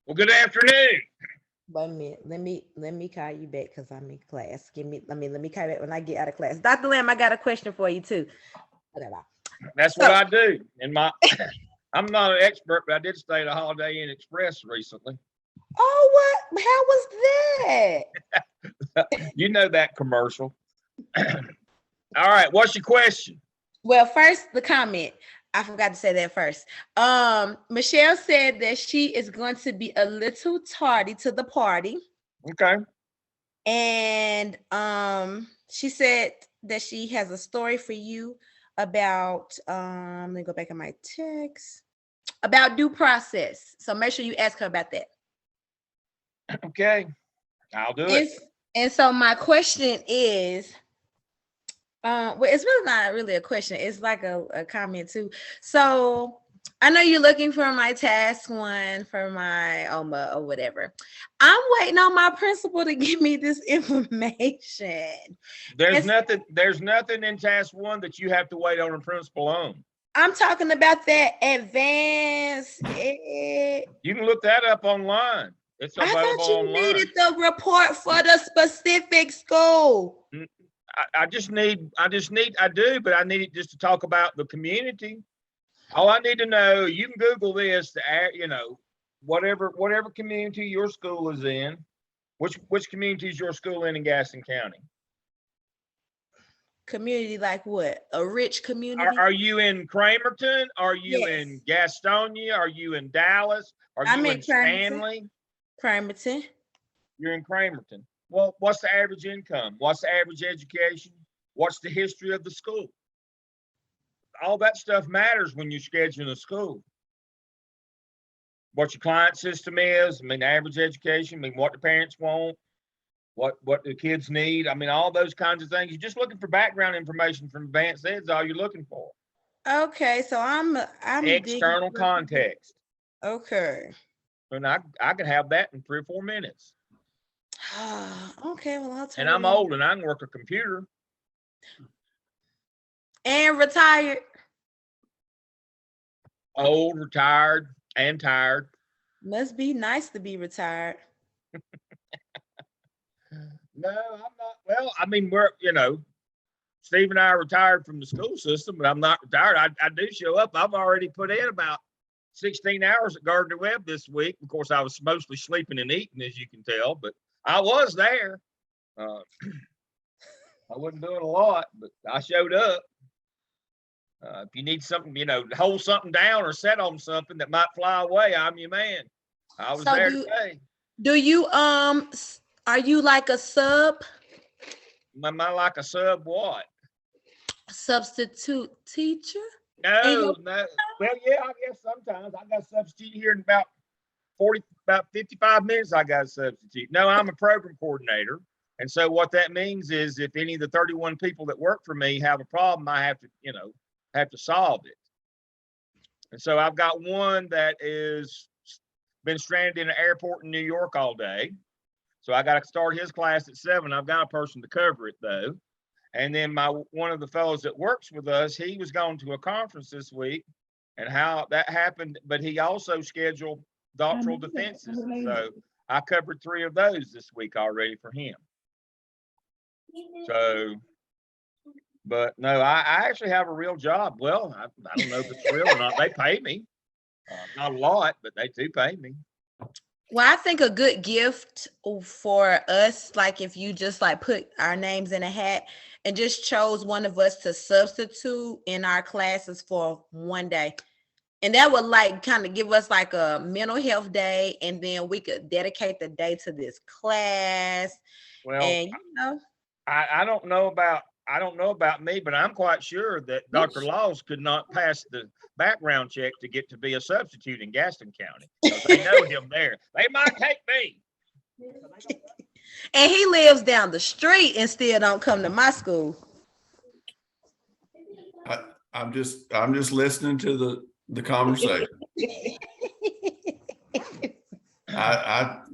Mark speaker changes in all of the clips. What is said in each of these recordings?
Speaker 1: Well, good afternoon.
Speaker 2: Wait a minute. Let me call you back because I'm in class. Let me call you back when I get out of class. Dr. Lamb, I got a question for you too. Okay, bye.
Speaker 1: That's what
Speaker 2: So,
Speaker 1: I do. I'm not an expert, but I did stay at a Holiday Inn Express recently.
Speaker 2: oh, what? How was that?
Speaker 1: You know that commercial. All right, what's your question?
Speaker 2: Well, first the comment. I forgot to say that first. Michelle said that she is going to be a little tardy to the party.
Speaker 1: Okay.
Speaker 2: And she said that she has a story for you about let me go back in my text about due process. So make sure you ask her about that.
Speaker 1: Okay. I'll do
Speaker 2: And,
Speaker 1: it.
Speaker 2: and so my question is well, it's really not really a question, it's like a comment too. So I know you're looking for my task one for my OMA or whatever. I'm waiting on my principal to give me this information.
Speaker 1: There's
Speaker 2: It's,
Speaker 1: nothing in task one that you have to wait on a principal on.
Speaker 2: I'm talking about that advanced.
Speaker 1: You can look that up online. It's
Speaker 2: I
Speaker 1: available
Speaker 2: thought you
Speaker 1: online.
Speaker 2: needed the report for the specific school.
Speaker 1: I do, but I need it just to talk about the community. All I need to know, you can Google this to add, whatever community your school is in. Which community is your school in Gaston County?
Speaker 2: Community like what? A rich community?
Speaker 1: Are you in Cramerton? Are you
Speaker 2: Yes.
Speaker 1: in Gastonia? Are you in Dallas? Are
Speaker 2: I'm
Speaker 1: you
Speaker 2: in
Speaker 1: in Stanley?
Speaker 2: Cramerton.
Speaker 1: You're in Cramerton. Well, what's the average income? What's the average education? What's the history of the school? All that stuff matters when you're scheduling a school. What your client system is, average education, what the parents want, what the kids need. All those kinds of things. You're just looking for background information from advanced ed is all you're looking for.
Speaker 2: Okay, so I'm
Speaker 1: external context.
Speaker 2: Okay.
Speaker 1: And I can have that in 3 or 4 minutes.
Speaker 2: Okay, well I'll turn.
Speaker 1: And I'm old and I can work a computer.
Speaker 2: And retired.
Speaker 1: Old, retired, and tired.
Speaker 2: Must be nice to be retired.
Speaker 1: No, I'm not. Well, we're, Steve and I are retired from the school system, but I'm not retired. I do show up. I've already put in about 16 hours at Gardner Webb this week. Of course, I was mostly sleeping and eating, as you can tell, but I was there. I wasn't doing a lot, but I showed up. If you need something, hold something down or set on something that might fly away, I'm your man. I was there today.
Speaker 2: Do you are you like a sub?
Speaker 1: Am I like a sub what?
Speaker 2: Substitute teacher?
Speaker 1: No. Well, yeah, I guess sometimes I got a substitute here in about 55 minutes. I got a substitute. No, I'm a program coordinator. And so what that means is if any of the 31 people that work for me have a problem, I have to solve it. And so I've got one that is been stranded in an airport in New York all day. So I got to start his class at 7. I've got a person to cover it though. And then one of the fellows that works with us, he was going to a conference this week, and how that happened, but he also scheduled doctoral defenses. So I covered 3 of those this week already for him. So, but no, I actually have a real job. Well, I don't know if it's real or not. They pay me. Not a lot, but they do pay me.
Speaker 2: Well, I think a good gift for us, like if you just like put our names in a hat and just chose one of us to substitute in our classes for one day. And that would like kind of give us like a mental health day. And then we could dedicate the day to this class.
Speaker 1: Well,
Speaker 2: and
Speaker 1: I don't know about me, but I'm quite sure that Dr. Laws could not pass the background check to get to be a substitute in Gaston County. They know him there. They might take me.
Speaker 2: And he lives down the street and still don't come to my school.
Speaker 3: I'm just listening to the conversation. I'll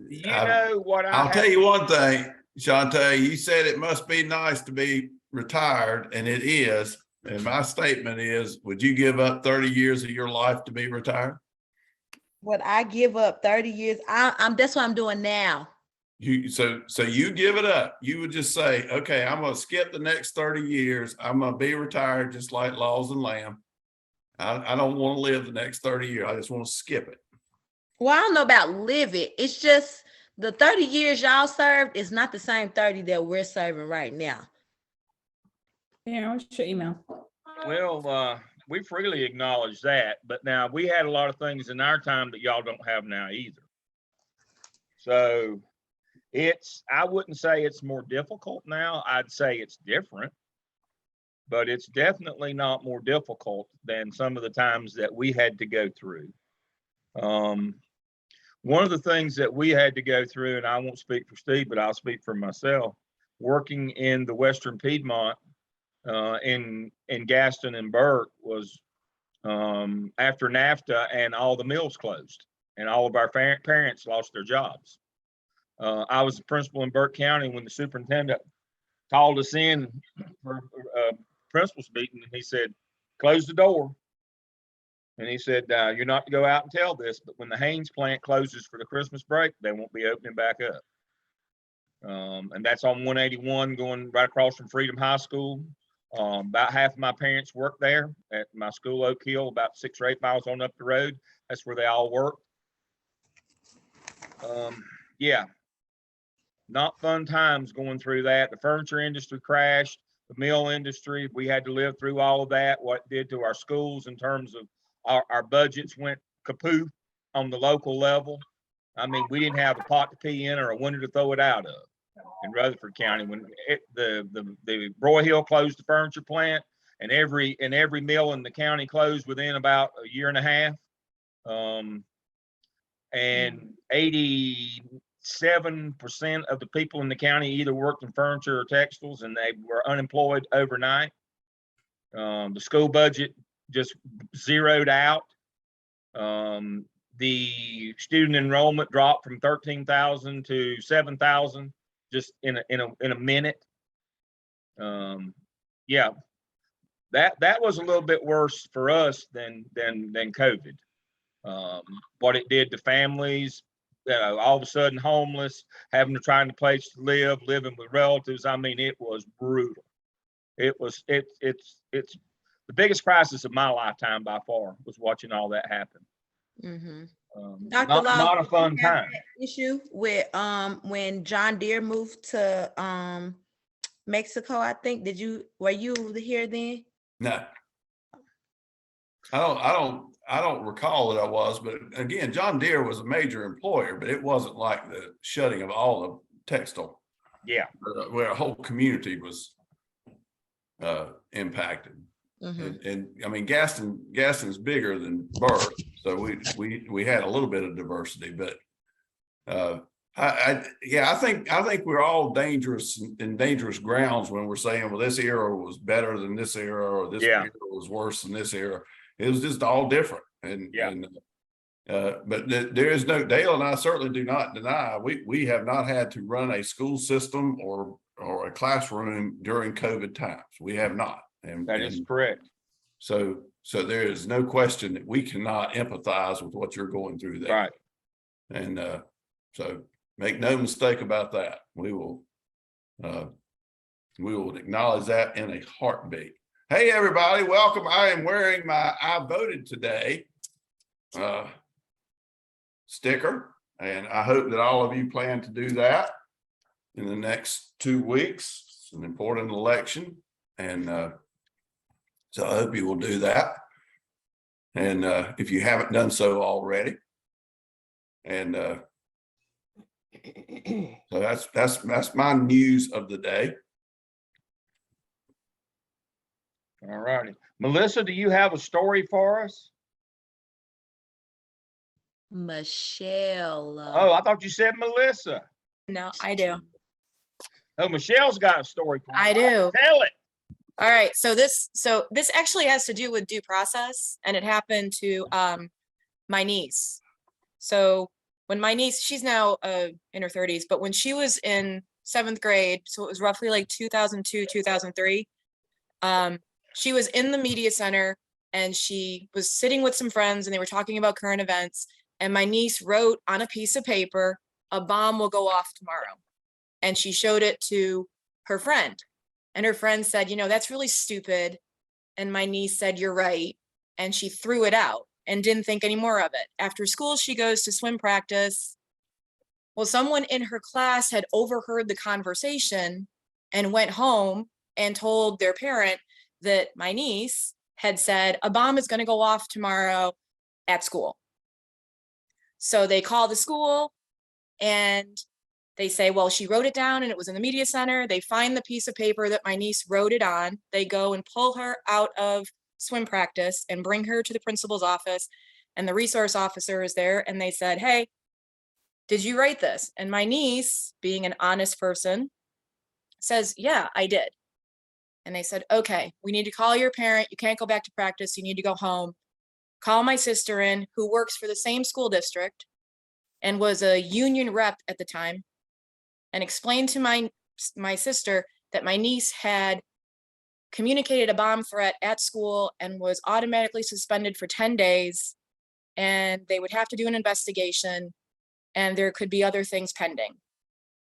Speaker 3: tell you one thing, Shantae, you said it must be nice to be retired, and it is. And my statement is, would you give up 30 years of your life to be retired?
Speaker 2: Would I give up 30 years? I'm that's what I'm doing now.
Speaker 3: So you give it up. You would just say, okay, I'm gonna skip the next 30 years. I'm gonna be retired just like Laws and Lamb. I don't want to live the next 30 years. I just want to skip it.
Speaker 2: Well, I don't know about live it. It's just the 30 years y'all served is not the same 30 that we're serving right now.
Speaker 4: Yeah, what's your email?
Speaker 1: Well, we freely acknowledge that, but now we had a lot of things in our time that y'all don't have now either. So I wouldn't say it's more difficult now. I'd say it's different, but it's definitely not more difficult than some of the times that we had to go through. One of the things that we had to go through, and I won't speak for Steve, but I'll speak for myself, working in the Western Piedmont, in Gaston and Burke was after NAFTA and all the mills closed and all of our parents lost their jobs. I was the principal in Burke County when the superintendent called us in for principal's meeting, and he said, close the door. And he said, you're not to go out and tell this, but when the Haynes plant closes for the Christmas break, they won't be opening back up. And that's on 181 going right across from Freedom High School. About half of my parents work there at my school, Oak Hill, about 6 or 8 miles on up the road. That's where they all work. Yeah, not fun times going through that. The furniture industry crashed, the mill industry, we had to live through all of that, what it did to our schools in terms of our budgets went kaput on the local level. I mean, we didn't have a pot to pee in or a window to throw it out of in Rutherford County when the Broy Hill closed the furniture plant, and every mill in the county closed within about a year and a half. And 87% of the people in the county either worked in furniture or textiles, and they were unemployed overnight. The school budget just zeroed out. The student enrollment dropped from 13,000 to 7,000 just in a minute. Yeah, that was a little bit worse for us than COVID. What it did to families, all of a sudden homeless, having to find a place to live, living with relatives. I mean, it was brutal. It's the biggest crisis of my lifetime by far was watching all that happen.
Speaker 2: Mm-hmm.
Speaker 1: Not a fun time.
Speaker 2: Issue with when John Deere moved to Mexico, I think. Were you here then?
Speaker 3: No, I don't recall that I was, but again, John Deere was a major employer, but it wasn't like the shutting of all of textile.
Speaker 1: Yeah,
Speaker 3: where a whole community was impacted.
Speaker 2: Mm-hmm.
Speaker 3: And I mean, Gaston's bigger than Burke, so we had a little bit of diversity, but I think we're all dangerous in dangerous grounds when we're saying, well, this era was better than this era, or this era was worse than this era. It was just all different. But there is no, Dale and I certainly do not deny we have not had to run a school system or a classroom during COVID times. We have not. And
Speaker 1: that is correct.
Speaker 3: So there is no question that we cannot empathize with what you're going through there.
Speaker 1: Right.
Speaker 3: And so make no mistake about that. We will acknowledge that in a heartbeat. Hey, everybody, welcome. I am wearing my I voted today sticker, and I hope that all of you plan to do that in the next 2 weeks. It's an important election, and so I hope you will do that. And if you haven't done so already, and so that's my news of the day.
Speaker 1: All righty. Melissa, do you have a story for us?
Speaker 2: Michelle.
Speaker 1: Oh, I thought you said Melissa.
Speaker 5: No, I do.
Speaker 1: Oh, Michelle's got a story for us.
Speaker 5: I do.
Speaker 1: Tell it.
Speaker 5: All right. So this actually has to do with due process, and it happened to my niece. So when my niece, she's now in her 30s, but when she was in 7th grade, so it was roughly like 2002, 2003, she was in the media center, and she was sitting with some friends, and they were talking about current events, and my niece wrote on a piece of paper, "A bomb will go off tomorrow." And she showed it to her friend. And her friend said, "You know, that's really stupid." And my niece said, "You're right." And she threw it out and didn't think any more of it. After school, she goes to swim practice. Well, someone in her class had overheard the conversation and went home and told their parent that my niece had said, "A bomb is going to go off tomorrow at school." So they call the school and they say, "Well, she wrote it down and it was in the media center." They find the piece of paper that my niece wrote it on. They go and pull her out of swim practice and bring her to the principal's office. And the resource officer is there and they said, "Hey, did you write this?" And my niece, being an honest person, says, "Yeah, I did." And they said, "Okay, we need to call your parent. You can't go back to practice. You need to go home. Call my sister in, who works for the same school district and was a union rep at the time, and explain to my sister that my niece had communicated a bomb threat at school and was automatically suspended for 10 days, and they would have to do an investigation, and there could be other things pending."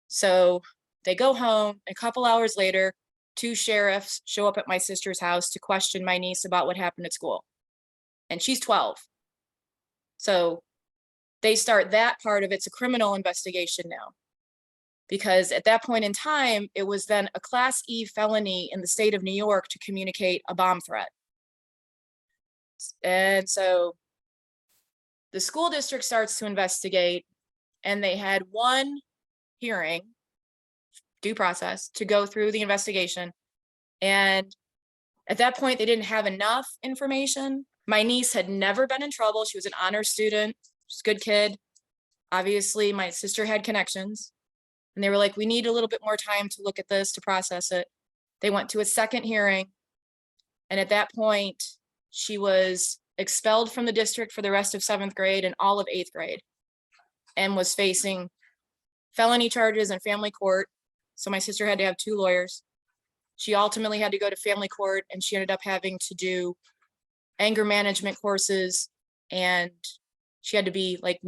Speaker 5: So they go home. A couple hours later, 2 sheriffs show up at my sister's house to question my niece about what happened at school. And she's 12. So they start that part of it's a criminal investigation now. Because at that point in time, it was then a Class E felony in the state of New York to communicate a bomb threat. And so the school district starts to investigate, and they had one hearing, due process, to go through the investigation. And at that point, they didn't have enough information. My niece had never been in trouble. She was an honor student. She's a good kid. Obviously, my sister had connections. And they were like, "We need a little bit more time to look at this, to process it." They went to a second hearing. And at that point, she was expelled from the district for the rest of 7th grade and all of 8th grade, and was facing felony charges in family court. So my sister had to have 2 lawyers. She ultimately had to go to family court, and she ended up having to do anger management courses, and she had to be like,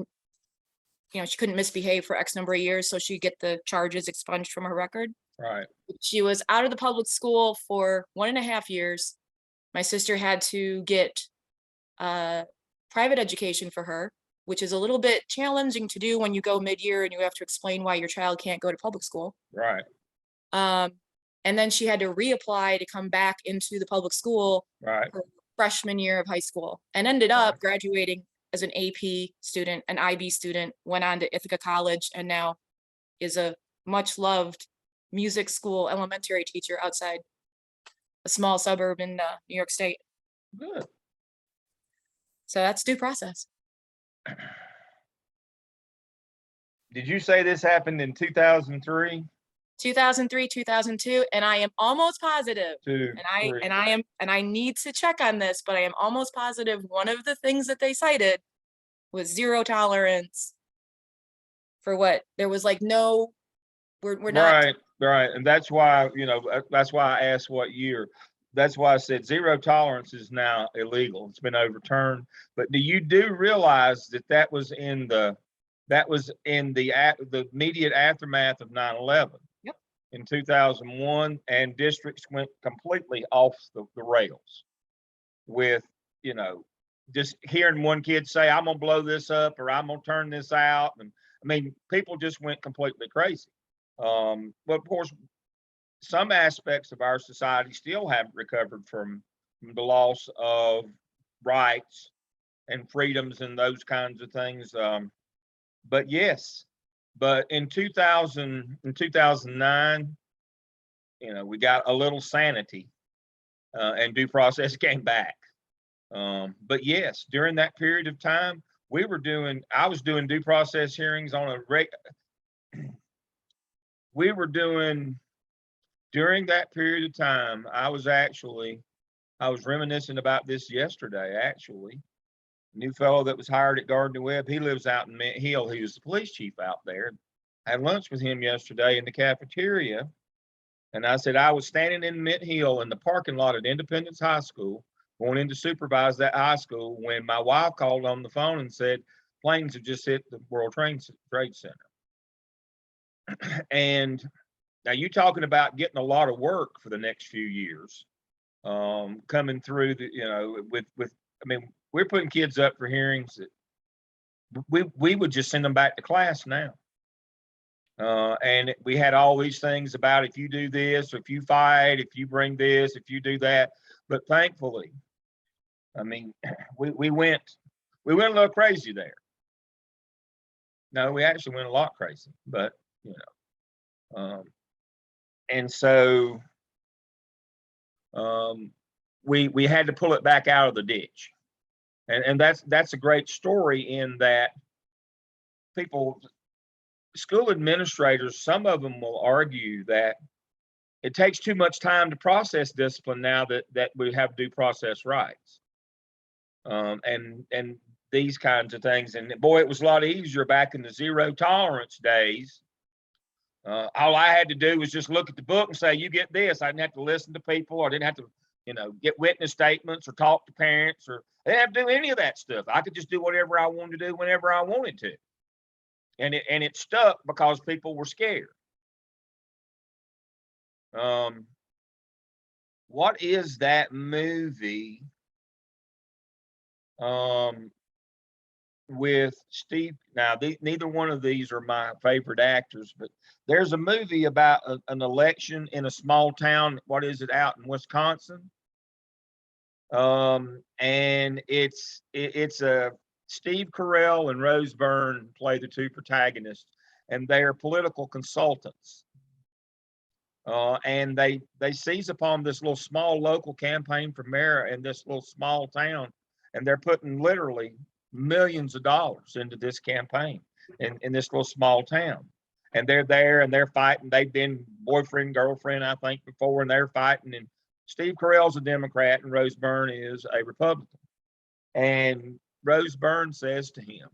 Speaker 5: she couldn't misbehave for X number of years, so she'd get the charges expunged from her record.
Speaker 1: Right.
Speaker 5: She was out of the public school for 1.5 years. My sister had to get private education for her, which is a little bit challenging to do when you go mid-year and you have to explain why your child can't go to public school.
Speaker 1: Right.
Speaker 5: And then she had to reapply to come back into the public school
Speaker 1: Right.
Speaker 5: her freshman year of high school, and ended up graduating as an AP student, an IB student, went on to Ithaca College, and now is a much loved music school elementary teacher outside a small suburb in New York State.
Speaker 1: Good.
Speaker 5: So that's due process.
Speaker 1: Did you say this happened in 2003?
Speaker 5: 2003, 2002, and I am almost positive,
Speaker 1: Two, three.
Speaker 5: and I need to check on this, but I am almost positive one of the things that they cited was zero tolerance for what there was like no, we're not.
Speaker 1: Right. And that's why, that's why I asked what year. That's why I said zero tolerance is now illegal. It's been overturned. But you do realize that was in the immediate aftermath of 9/11.
Speaker 5: Yep.
Speaker 1: In 2001, and districts went completely off the rails with, just hearing one kid say, "I'm gonna blow this up," or "I'm gonna turn this out." And I mean, people just went completely crazy. But of course, some aspects of our society still haven't recovered from the loss of rights and freedoms and those kinds of things. But yes, but in 2009, we got a little sanity, and due process came back. But yes, during that period of time, I was doing due process hearings on a during that period of time, I was reminiscing about this yesterday, actually. New fellow that was hired at Gardner Webb, he lives out in Mint Hill. He was the police chief out there. I had lunch with him yesterday in the cafeteria. And I said, I was standing in Mint Hill in the parking lot at Independence High School, going in to supervise that high school, when my wife called on the phone and said, planes have just hit the World Trade Center. And now you're talking about getting a lot of work for the next few years, coming through the, with, I mean, we're putting kids up for hearings that we would just send them back to class now. And we had all these things about if you do this, if you fight, if you bring this, if you do that. But thankfully, I mean, we went a little crazy there. No, we actually went a lot crazy, but and so we had to pull it back out of the ditch. And that's a great story in that school administrators, some of them will argue that it takes too much time to process discipline now that we have due process rights. And these kinds of things. And boy, it was a lot easier back in the zero tolerance days. All I had to do was just look at the book and say, you get this. I didn't have to listen to people, or I didn't have to, get witness statements or talk to parents, or I didn't have to do any of that stuff. I could just do whatever I wanted to do whenever I wanted to. And it stuck because people were scared. What is that movie with Steve? Now, neither one of these are my favorite actors, but there's a movie about an election in a small town. What is it, out in Wisconsin? And it's a Steve Carell and Rose Byrne play the two protagonists, and they're political consultants. And they seize upon this little small local campaign for mayor in this little small town, and they're putting literally millions of dollars into this campaign in this little small town. And they're there and they're fighting. They've been boyfriend, girlfriend, I think, before, and they're fighting. And Steve Carell's a Democrat and Rose Byrne is a Republican. And Rose Byrne says to him,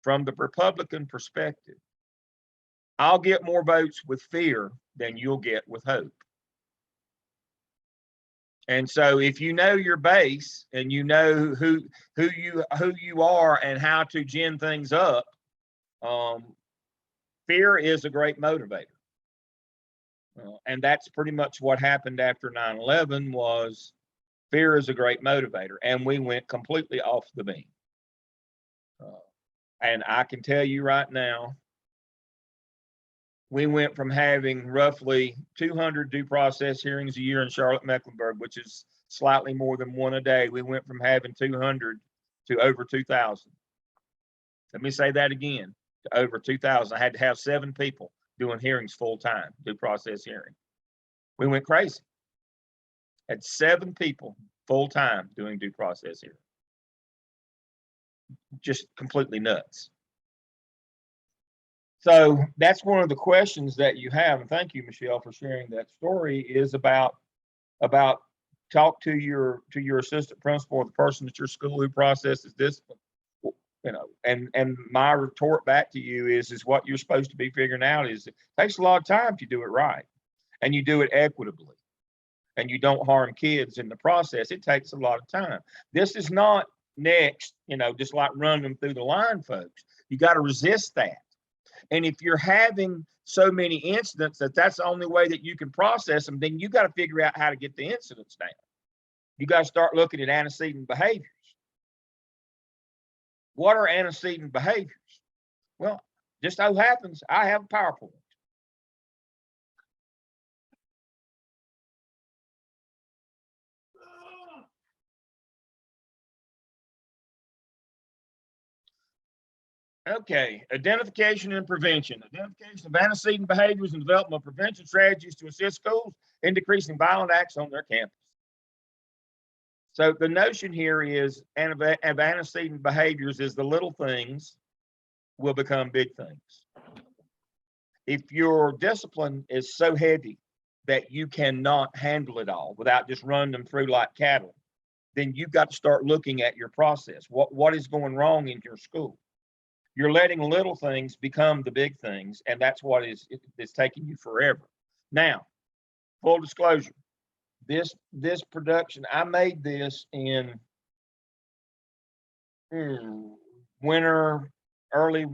Speaker 1: from the Republican perspective, I'll get more votes with fear than you'll get with hope. And so if you know your base and you know who you are and how to gin things up, fear is a great motivator. And that's pretty much what happened after 9/11 was fear is a great motivator. And we went completely off the beam. And I can tell you right now, we went from having roughly 200 due process hearings a year in Charlotte-Mecklenburg, which is slightly more than one a day. We went from having 200 to over 2,000. Let me say that again, to over 2,000. I had to have 7 people doing hearings full time, due process hearing. We went crazy. Had 7 people full time doing due process hearing. Just completely nuts. So that's one of the questions that you have, and thank you, Michelle, for sharing that story, is about talk to your assistant principal or the person at your school who processes discipline. And my retort back to you is what you're supposed to be figuring out is it takes a lot of time if you do it right and you do it equitably and you don't harm kids in the process. It takes a lot of time. This is not next, just like running them through the line, folks. You got to resist that. And if you're having so many incidents that's the only way that you can process them, then you got to figure out how to get the incidents down. You got to start looking at antecedent behaviors. What are antecedent behaviors? Well, just so happens I have a PowerPoint. Okay, identification and prevention. Identification of antecedent behaviors and development of prevention strategies to assist schools in decreasing violent acts on their campus. So the notion here is of antecedent behaviors is the little things will become big things. If your discipline is so heavy that you cannot handle it all without just running them through like cattle, then you've got to start looking at your process. What is going wrong in your school? You're letting little things become the big things, and that's what is taking you forever. Now, full disclosure, this production, I made this in early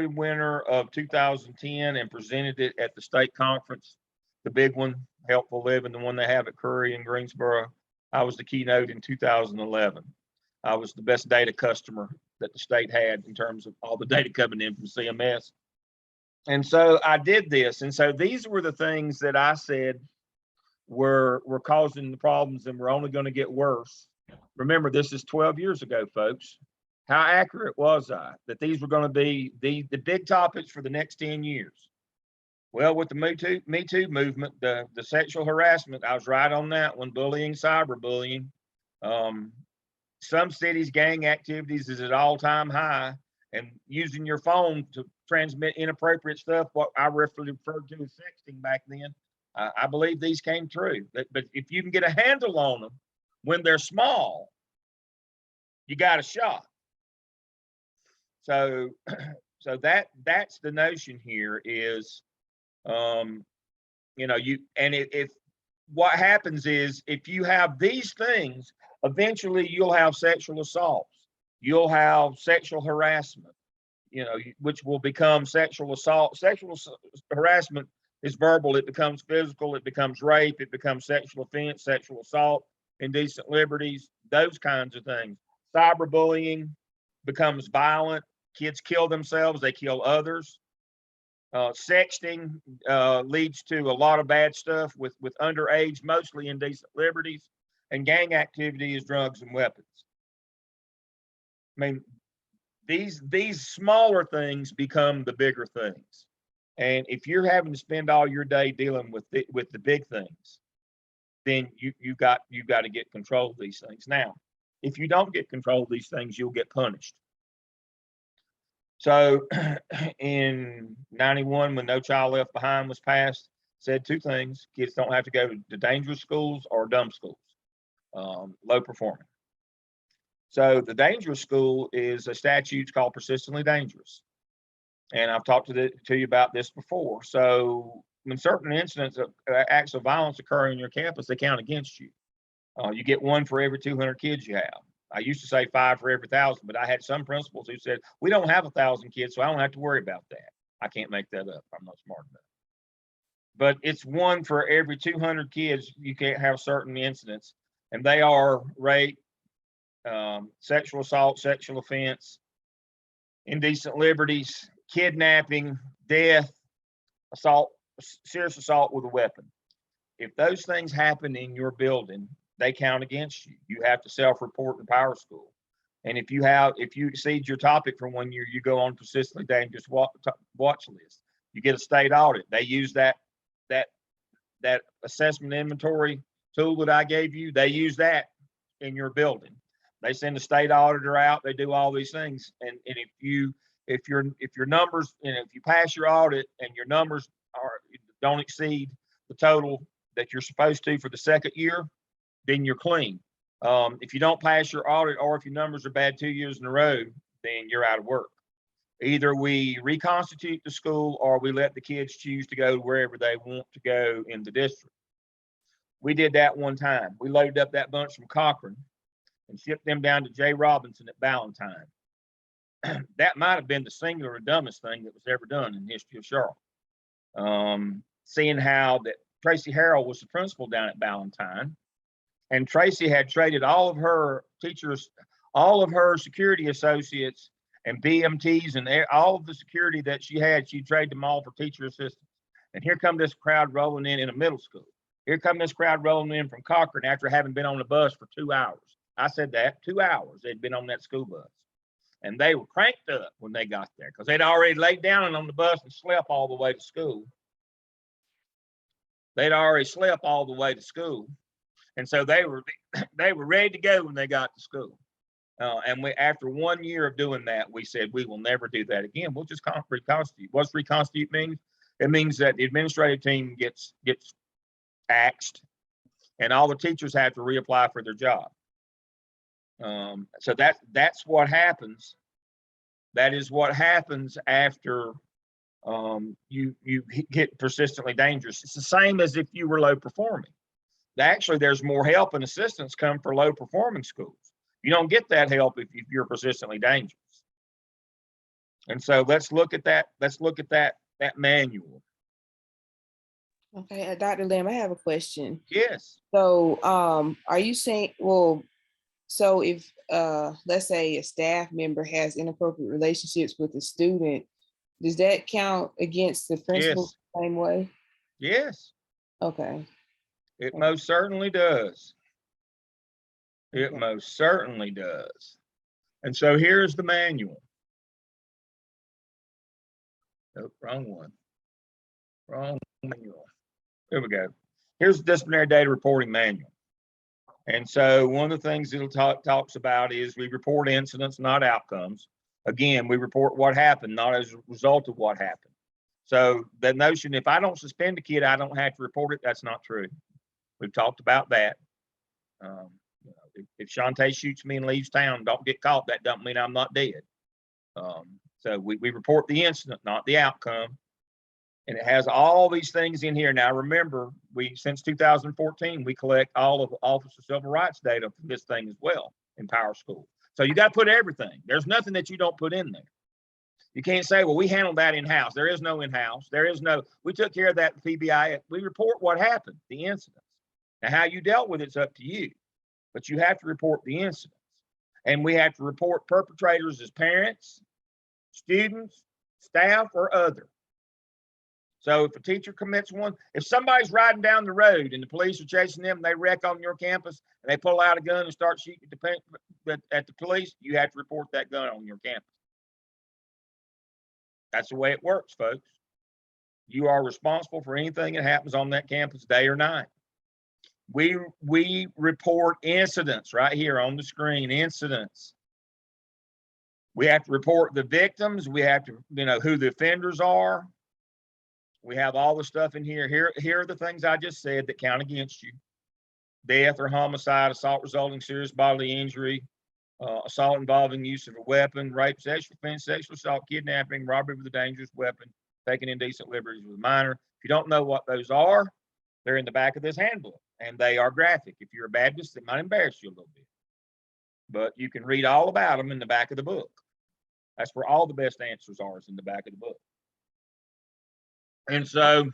Speaker 1: winter of 2010 and presented it at the state conference, the big one, Helpful Living, the one they have at Curry in Greensboro. I was the keynote in 2011. I was the best data customer that the state had in terms of all the data coming in from CMS. And so I did this. And so these were the things that I said were causing the problems and were only going to get worse. Remember, this is 12 years ago, folks. How accurate was I that these were going to be the big topics for the next 10 years? Well, with the Me Too movement, the sexual harassment, I was right on that one. Bullying, cyberbullying. Some cities, gang activities is at all-time high, and using your phone to transmit inappropriate stuff, what I referred to as sexting back then. I believe these came true. But if you can get a handle on them when they're small, you got a shot. So that's the notion here is, if what happens is if you have these things, eventually you'll have sexual assaults, you'll have sexual harassment, which will become sexual assault. Sexual harassment is verbal, it becomes physical, it becomes rape, it becomes sexual offense, sexual assault, indecent liberties, those kinds of things. Cyberbullying becomes violent. Kids kill themselves, they kill others. Sexting leads to a lot of bad stuff with underage, mostly indecent liberties, and gang activity is drugs and weapons. I mean, these smaller things become the bigger things. And if you're having to spend all your day dealing with the big things, then you've got to get control of these things. Now, if you don't get control of these things, you'll get punished. So in 91, when No Child Left Behind was passed, said two things: kids don't have to go to dangerous schools or dumb schools, low performing. So the dangerous school is a statute called persistently dangerous. And I've talked to you about this before. So when certain incidents of acts of violence occur on your campus, they count against you. You get one for every 200 kids you have. I used to say 5 for every 1,000, but I had some principals who said, we don't have 1,000 kids, so I don't have to worry about that. I can't make that up. I'm not smart enough. But it's 1 for every 200 kids. You can't have certain incidents, and they are rape, sexual assault, sexual offense, indecent liberties, kidnapping, death, assault, serious assault with a weapon. If those things happen in your building, they count against you. You have to self-report in Power School. And if you exceed your topic for 1 year, you go on persistently dangerous watch list. You get a state audit. They use that assessment inventory tool that I gave you. They use that in your building. They send a state auditor out. They do all these things. And if your numbers, if you pass your audit and your numbers don't exceed the total that you're supposed to for the second year, then you're clean. If you don't pass your audit, or if your numbers are bad 2 years in a row, then you're out of work. Either we reconstitute the school or we let the kids choose to go wherever they want to go in the district. We did that one time. We loaded up that bunch from Cochran and shipped them down to J. Robinson at Ballantyne. That might have been the singular dumbest thing that was ever done in the history of Charlotte. Seeing how that Tracy Harrell was the principal down at Ballantyne, and Tracy had traded all of her teachers, all of her security associates and BMTs and all of the security that she had, she traded them all for teacher assistants. And here come this crowd rolling in a middle school. Here come this crowd rolling in from Cochran after having been on the bus for 2 hours. I said that, 2 hours they'd been on that school bus. And they were cranked up when they got there because they'd already laid down and on the bus and slept all the way to school. They'd already slept all the way to school. And so they were ready to go when they got to school. And after 1 year of doing that, we said, we will never do that again. We'll just reconstitute. What's reconstitute mean? It means that the administrative team gets axed and all the teachers have to reapply for their job. So that's what happens. That is what happens after you get persistently dangerous. It's the same as if you were low performing. Actually, there's more help and assistance come for low performing schools. You don't get that help if you're persistently dangerous. And so let's look at that. Let's look at that manual.
Speaker 6: Okay, Dr. Lamb, I have a question.
Speaker 1: Yes.
Speaker 6: So, are you saying, well, so if, let's say a staff member has inappropriate relationships with a student, does that count against the principal
Speaker 1: Yes.
Speaker 6: the same way?
Speaker 1: Yes.
Speaker 6: Okay.
Speaker 1: It most certainly does. It
Speaker 6: Okay.
Speaker 1: most certainly does. And so here's the manual. Oh, wrong one. Wrong manual. Here we go. Here's the disciplinary data reporting manual. And so one of the things it'll talks about is we report incidents, not outcomes. Again, we report what happened, not as a result of what happened. So the notion, if I don't suspend a kid, I don't have to report it, that's not true. We've talked about that. You know, if Shantae shoots me and leaves town, don't get caught, that doesn't mean I'm not dead. So we report the incident, not the outcome. And it has all these things in here. Now, remember, since 2014, we collect all of the Office of Civil Rights data for this thing as well in Power School. So you got to put everything. There's nothing that you don't put in there. You can't say, well, we handled that in-house. There is no in-house. We took care of that PBI. We report what happened, the incidents. Now, how you dealt with it's up to you, but you have to report the incidents. And we have to report perpetrators as parents, students, staff, or other. So if a teacher commits one, if somebody's riding down the road and the police are chasing them and they wreck on your campus and they pull out a gun and start shooting at the police, you have to report that gun on your campus. That's the way it works, folks. You are responsible for anything that happens on that campus, day or night. We report incidents right here on the screen, incidents. We have to report the victims. We have to, who the offenders are. We have all the stuff in here. Here are the things I just said that count against you. Death or homicide, assault resulting serious bodily injury, assault involving use of a weapon, rape, sexual offense, sexual assault, kidnapping, robbery with a dangerous weapon, taking indecent liberties with a minor. If you don't know what those are, they're in the back of this handbook, and they are graphic. If you're a Baptist, it might embarrass you a little bit, but you can read all about them in the back of the book. That's where all the best answers are, is in the back of the book. And so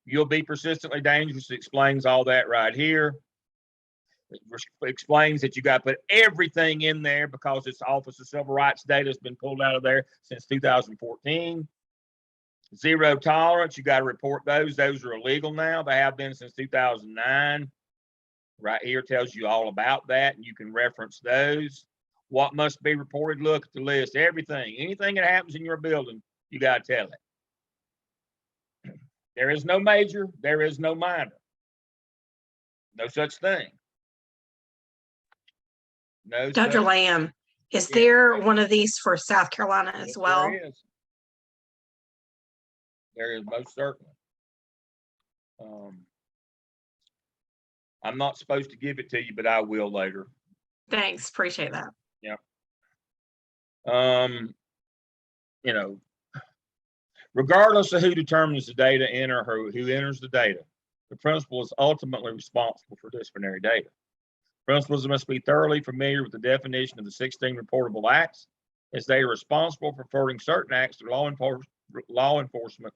Speaker 1: you'll be persistently dangerous. It explains all that right here. It explains that you got to put everything in there because it's Office of Civil Rights data has been pulled out of there since 2014. Zero tolerance, you got to report those. Those are illegal now. They have been since 2009. Right here tells you all about that, and you can reference those. What must be reported? Look at the list. Everything, anything that happens in your building, you got to tell it. There is no major, there is no minor. No such thing. No.
Speaker 7: Dr. Lamb, is
Speaker 1: Yeah.
Speaker 7: there one of these for South Carolina as
Speaker 1: Yes,
Speaker 7: well?
Speaker 1: There is. There is, most certainly. I'm not supposed to give it to you, but I will later.
Speaker 7: Thanks, appreciate that.
Speaker 1: Regardless of who determines the data or who enters the data, the principal is ultimately responsible for disciplinary data. Principals must be thoroughly familiar with the definition of the 16 reportable acts, as they are responsible for reporting certain acts to law enforcement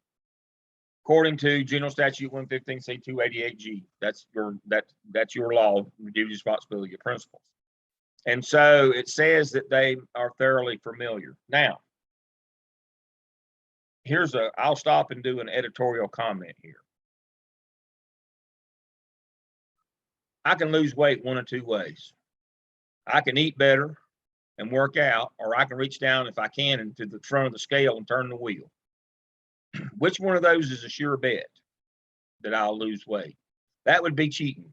Speaker 1: according to General Statute 115C 288G. That's your law, duty, responsibility of principals. And so it says that they are thoroughly familiar. Now, I'll stop and do an editorial comment here. I can lose weight one of two ways. I can eat better and work out, or I can reach down, if I can, into the front of the scale and turn the wheel. Which one of those is a sure bet that I'll lose weight? That would be cheating,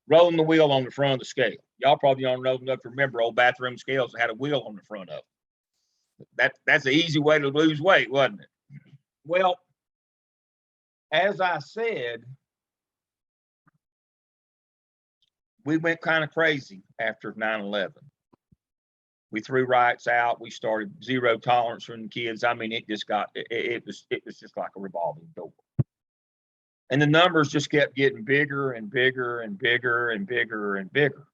Speaker 1: rolling the wheel on the front of the scale. Y'all probably don't know enough to remember old bathroom scales that had a wheel on the front of them. That's the easy way to lose weight, wasn't it? Well, as I said, we went kind of crazy after 9/11. We threw riots out. We started zero tolerance from the kids. I mean, it just got, it was just like a revolving door. And the numbers just kept getting bigger and bigger and bigger and bigger and bigger.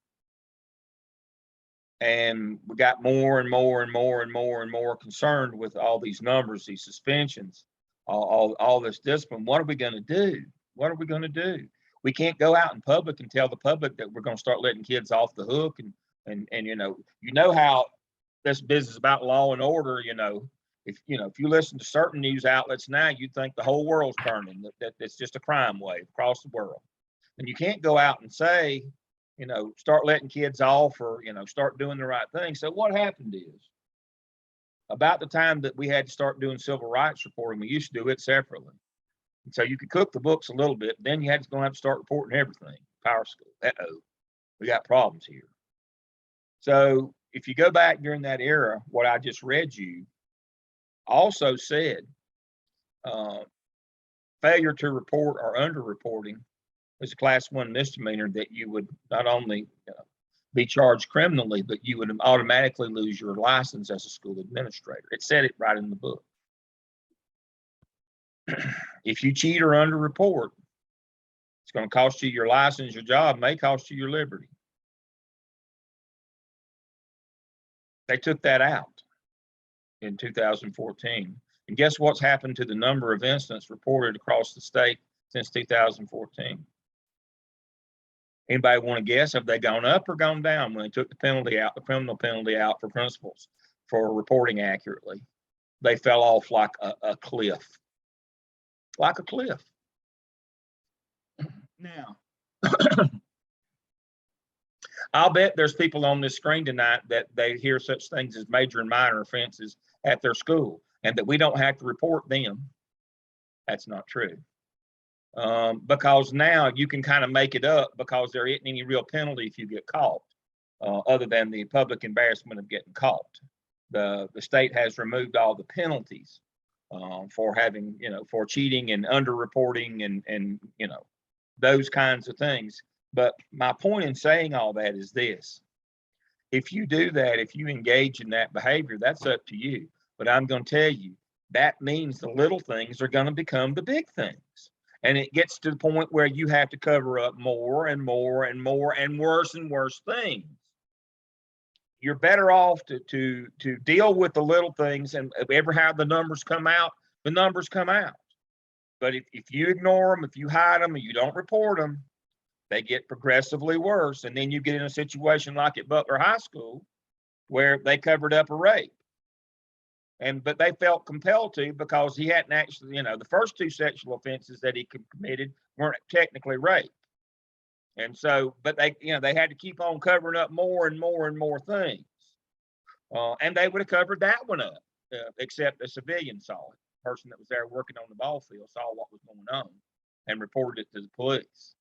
Speaker 1: And we got more and more and more and more and more concerned with all these numbers, these suspensions, all this discipline. What are we going to do? What are we going to do? We can't go out in public and tell the public that we're going to start letting kids off the hook. And you know how this business about law and order, if you listen to certain news outlets now, you think the whole world's burning, that it's just a crime wave across the world. And you can't go out and say, start letting kids off or, start doing the right thing. So what happened is, about the time that we had to start doing civil rights reporting, we used to do it separately. And so you could cook the books a little bit, then you had to have to start reporting everything. Power school, we got problems here. So if you go back during that era, what I just read you also said, failure to report or underreporting is a class 1 misdemeanor that you would not only be charged criminally, but you would automatically lose your license as a school administrator. It said it right in the book. If you cheat or underreport, it's going to cost you your license, your job, may cost you your liberty. They took that out in 2014. And guess what's happened to the number of incidents reported across the state since 2014? Anybody want to guess? Have they gone up or gone down when they took the penalty out, the criminal penalty out for principals for reporting accurately? They fell off like a cliff. Like a cliff. Now, I'll bet there's people on this screen tonight that they hear such things as major and minor offenses at their school and that we don't have to report them. That's not true. Because now you can kind of make it up because there isn't any real penalty if you get caught, other than the public embarrassment of getting caught. The state has removed all the penalties for having, for cheating and underreporting and those kinds of things. But my point in saying all that is this: if you do that, if you engage in that behavior, that's up to you. But I'm going to tell you, that means the little things are going to become the big things. And it gets to the point where you have to cover up more and more and more and worse things. You're better off to deal with the little things, and ever how the numbers come out, the numbers come out. But if you ignore them, if you hide them, and you don't report them, they get progressively worse. And then you get in a situation like at Butler High School where they covered up a rape. But they felt compelled to because he hadn't actually, the first 2 sexual offenses that he committed weren't technically rape. And so, but they had to keep on covering up more and more and more things. And they would have covered that one up, except a civilian saw it. The person that was there working on the ball field saw what was going on and reported it to the police.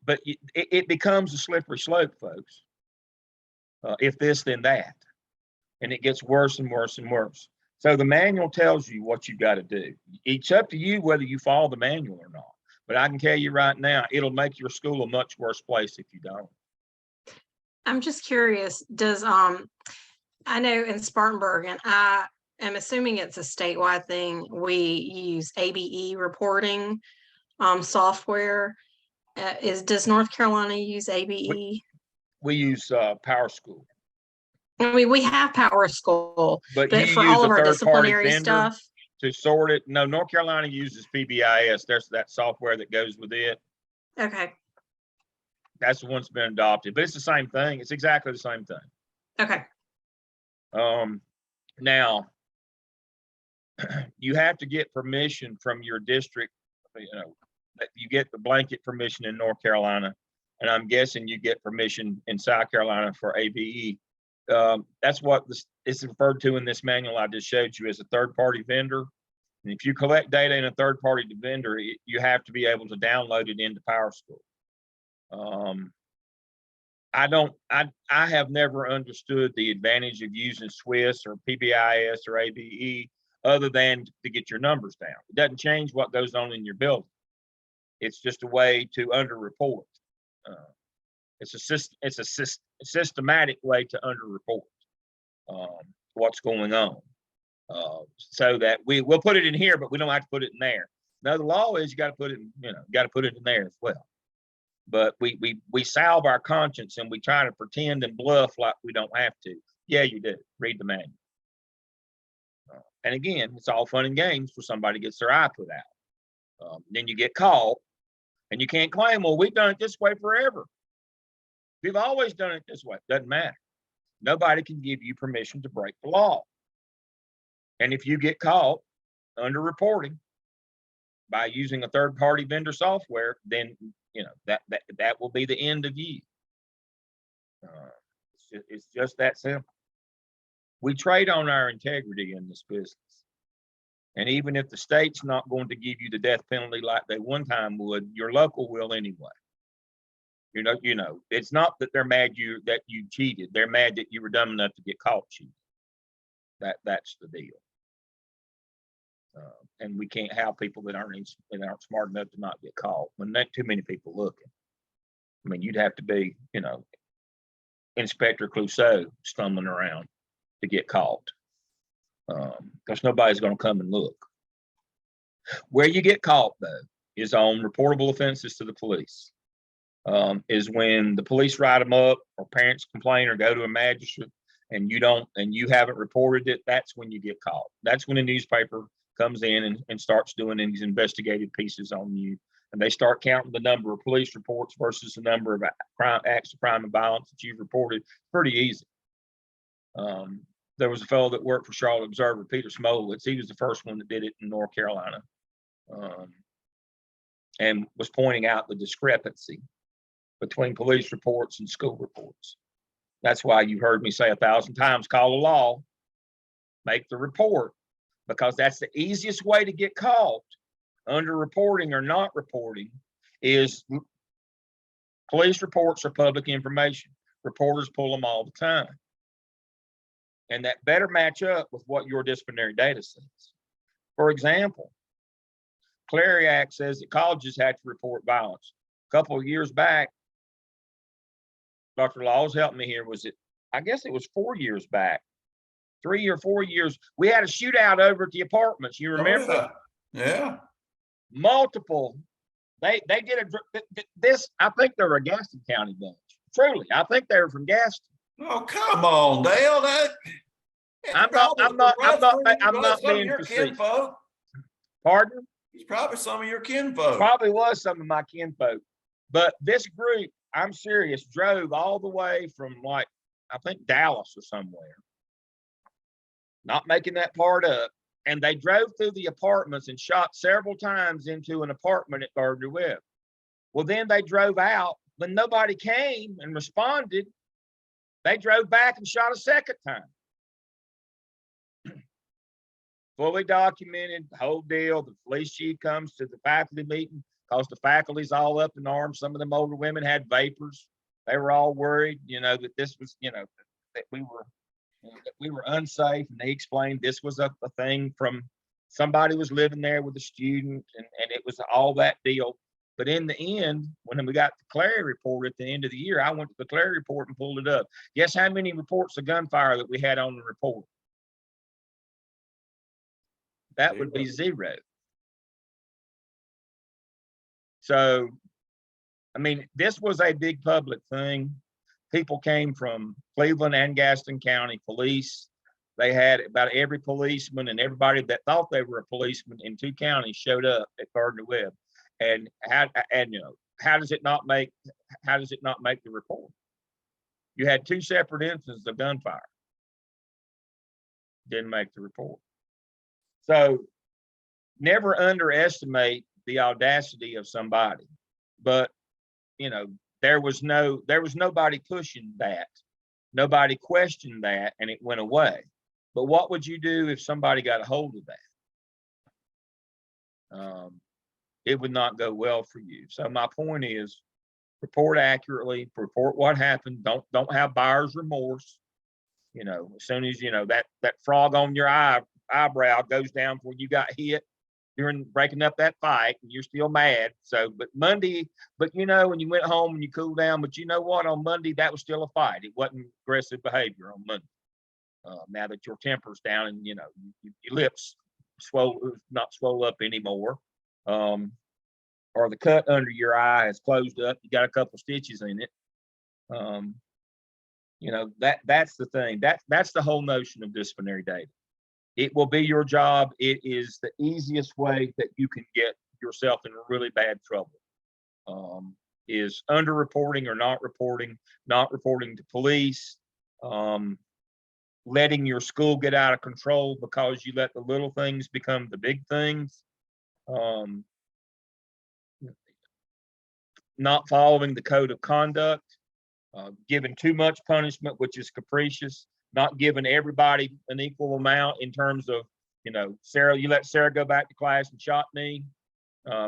Speaker 1: But it becomes a slippery slope, folks. If this, then that. And it gets worse and worse and worse. So the manual tells you what you got to do. It's up to you whether you follow the manual or not. But I can tell you right now, it'll make your school a much worse place if you don't.
Speaker 7: I'm just curious, does, I know in Spartanburg, and I am assuming it's a statewide thing, we use ABE reporting software. Does North Carolina use ABE?
Speaker 1: We use Power School.
Speaker 7: I mean, we have Power School,
Speaker 1: but
Speaker 7: for all of our disciplinary stuff.
Speaker 1: To sort it, no, North Carolina uses PBIS. There's that software that goes with it.
Speaker 7: Okay.
Speaker 1: That's the one that's been adopted, but it's the same thing. It's exactly the same thing.
Speaker 7: Okay.
Speaker 1: Now you have to get permission from your district. That you get the blanket permission in North Carolina, and I'm guessing you get permission in South Carolina for ABE. That's what is referred to in this manual I just showed you as a third-party vendor. And if you collect data in a third-party vendor, you have to be able to download it into PowerSchool. I have never understood the advantage of using Swiss or PBIS or ABE other than to get your numbers down. It doesn't change what goes on in your building. It's just a way to underreport. It's a systematic way to underreport what's going on, so that we'll put it in here, but we don't have to put it in there. Now the law is you got to put it in, got to put it in there as well. but we salve our conscience and we try to pretend and bluff like we don't have to. Yeah, you do. Read the manual. And again, it's all fun and games for somebody gets their eye put out. Then you get caught and you can't claim, well, we've done it this way forever. We've always done it this way. Doesn't matter. Nobody can give you permission to break the law. And if you get caught under reporting by using a third-party vendor software, then you know that will be the end of you. It's just that simple. We trade on our integrity in this business. And even if the state's not going to give you the death penalty like they one time would, your local will anyway. You know, it's not that they're mad that you cheated. They're mad that you were dumb enough to get caught cheating. That's the deal. And we can't have people that aren't smart enough to not get caught when not too many people looking. I mean, you'd have to be, you know, Inspector Clouseau stumbling around to get caught, because nobody's going to come and look. Where you get caught though is on reportable offenses to the police. Is when the police write them up or parents complain or go to a magistrate and you haven't reported it. That's when you get caught. That's when the newspaper comes in and starts doing these investigative pieces on you, and they start counting the number of police reports versus the number of acts of crime and violence that you've reported. Pretty easy. There was a fellow that worked for Charlotte Observer, Peter Smolitz. He was the first one that did it in North Carolina, and was pointing out the discrepancy between police reports and school reports. That's why you heard me say 1,000 times, call the law, make the report, because that's the easiest way to get caught under reporting or not reporting. Is police reports are public information. Reporters pull them all the time. And that better match up with what your disciplinary data says. For example, Clery Act says that colleges have to report violence. A couple of years back, Dr. Laws helped me here, I guess it was 4 years back, 3 or 4 years, we had a shootout over at the apartments. You remember?
Speaker 3: Oh, yeah.
Speaker 1: Multiple. They did this. I think they were a Gaston County bunch. Truly, I think they were from Gaston.
Speaker 3: Oh, come on, Dale.
Speaker 1: I'm not being facetious. Pardon?
Speaker 3: He's probably some of your kinfolk.
Speaker 1: Probably was some of my kinfolk. But this group, I'm serious, drove all the way from I think Dallas or somewhere. Not making that part up. And they drove through the apartments and shot several times into an apartment at Gardner Webb. Well, then they drove out. When nobody came and responded, they drove back and shot a second time. Fully documented, the whole deal. The police chief comes to the faculty meeting because the faculty's all up in arms. Some of them older women had vapors. They were all worried, that this was, that we were unsafe. And they explained this was a thing from somebody was living there with a student, and it was all that deal. But in the end, when we got the Clary report at the end of the year, I went to the Clary report and pulled it up. Guess how many reports of gunfire that we had on the report? That would be 0. So, I mean, this was a big public thing. People came from Cleveland and Gaston County police. They had about every policeman and everybody that thought they were a policeman in 2 counties showed up at Gardner Webb. And how does it not make the report? You had 2 separate instances of gunfire. Didn't make the report. So never underestimate the audacity of somebody. But there was nobody pushing that. Nobody questioned that, and it went away. But what would you do if somebody got a hold of that? It would not go well for you. So my point is, report accurately, report what happened. Don't have buyer's remorse. As soon as that frog on your eyebrow goes down before you got hit during breaking up that fight, and you're still mad. So, but Monday, when you went home and you cooled down, but you know what? On Monday, that was still a fight. It wasn't aggressive behavior on Monday. Now that your temper's down and your lips not swole up anymore, or or the cut under your eye has closed up, you got a couple stitches in it. You know, that's the thing. That's the whole notion of disciplinary data. It will be your job. It is the easiest way that you can get yourself in really bad trouble. Is underreporting or not reporting to police, letting your school get out of control because you let the little things become the big things, not following the code of conduct, giving too much punishment, which is capricious, not giving everybody an equal amount in terms of, you know, Sarah, you let Sarah go back to class and shot me,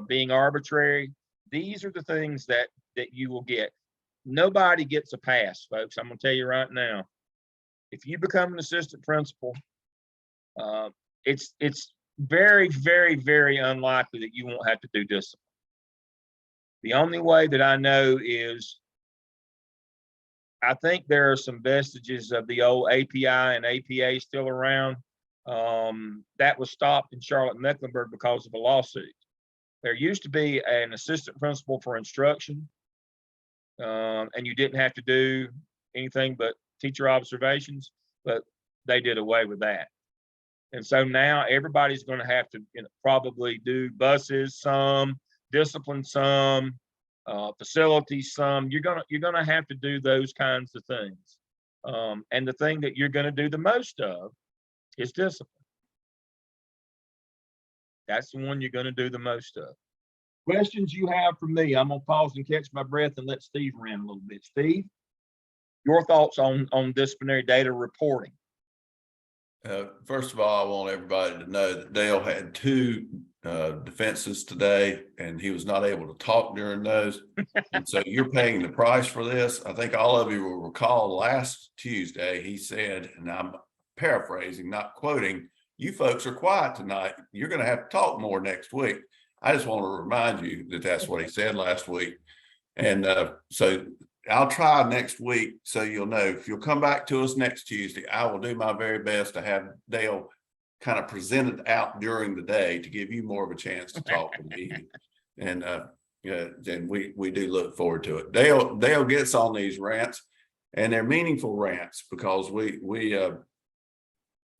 Speaker 1: being arbitrary. These are the things that you will get. Nobody gets a pass, folks. I'm going to tell you right now. If you become an assistant principal, it's very, very, very unlikely that you won't have to do discipline. The only way that I know is, I think there are some vestiges of the old API and APA still around. That was stopped in Charlotte-Mecklenburg because of a lawsuit. There used to be an assistant principal for instruction, and you didn't have to do anything but teacher observations, but they did away with that. And so now everybody's going to have to, you know, probably do buses, some discipline, some facilities, some. You're gonna have to do those kinds of things. And the thing that you're going to do the most of is discipline. That's the one you're going to do the most of. Questions you have for me? I'm going to pause and catch my breath and let Steve rant a little bit. Steve, your thoughts on disciplinary data reporting?
Speaker 3: First of all, I want everybody to know that Dale had 2 defenses today, and he was not able to talk during those. And so you're paying the price for this. I think all of you will recall last Tuesday, he said, and I'm paraphrasing, not quoting, "You folks are quiet tonight. You're going to have to talk more next week." I just want to remind you that that's what he said last week. And so I'll try next week, so you'll know. If you'll come back to us next Tuesday, I will do my very best to have Dale kind of presented out during the day to give you more of a chance to talk with me. And then we do look forward to it. Dale gets on these rants, and they're meaningful rants, because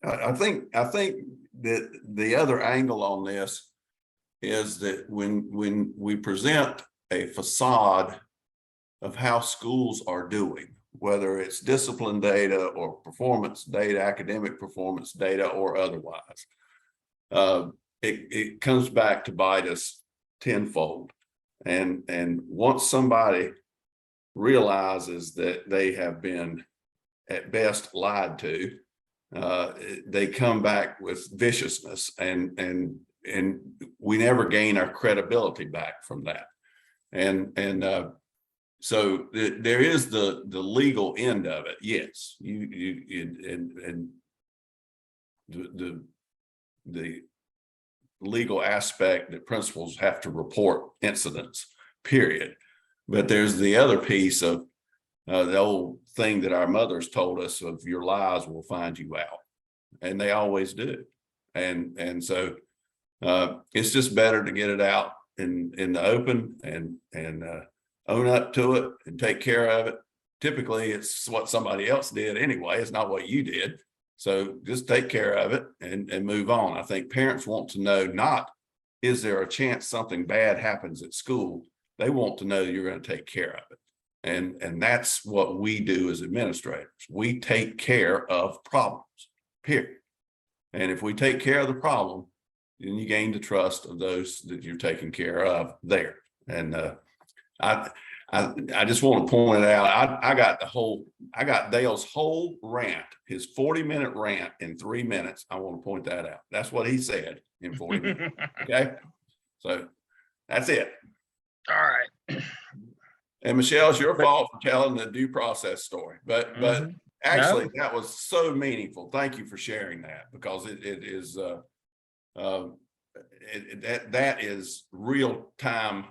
Speaker 3: I think that the other angle on this is that when we present a facade of how schools are doing, whether it's discipline data or performance data, academic performance data, or otherwise, it comes back to bite us tenfold. And once somebody realizes that they have been at best lied to, they come back with viciousness, and we never gain our credibility back from that. So there is the legal end of it. Yes, the legal aspect that principals have to report incidents, period. But there's the other piece of the old thing that our mothers told us of, your lies will find you out, and they always do. And so it's just better to get it out in the open and own up to it and take care of it. Typically, it's what somebody else did anyway. It's not what you did. So just take care of it and move on. I think parents want to know, not is there a chance something bad happens at school? They want to know you're going to take care of it. And that's what we do as administrators. We take care of problems, period. And if we take care of the problem, then you gain the trust of those that you're taking care of there. And I just want to point it out. I got Dale's whole rant, his 40-minute rant in 3 minutes. I want to point that out. That's what he said in 40 minutes. Okay. So that's it.
Speaker 1: All right.
Speaker 3: And Michelle, it's your fault for telling the due process story, but actually that was so meaningful. Thank you for sharing that, because it is that is real time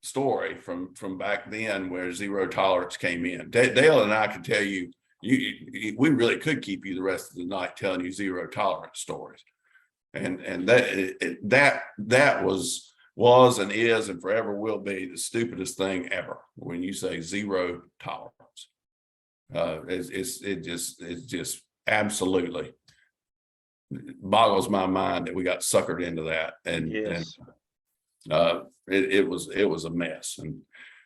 Speaker 3: story from back then, where zero tolerance came in. Dale and I can tell you, we really could keep you the rest of the night telling you zero tolerance stories, and that was was and is and forever will be the stupidest thing ever when you say zero tolerance. It's just absolutely boggles my mind that we got suckered into that, and
Speaker 1: Yes.
Speaker 3: it was a mess. And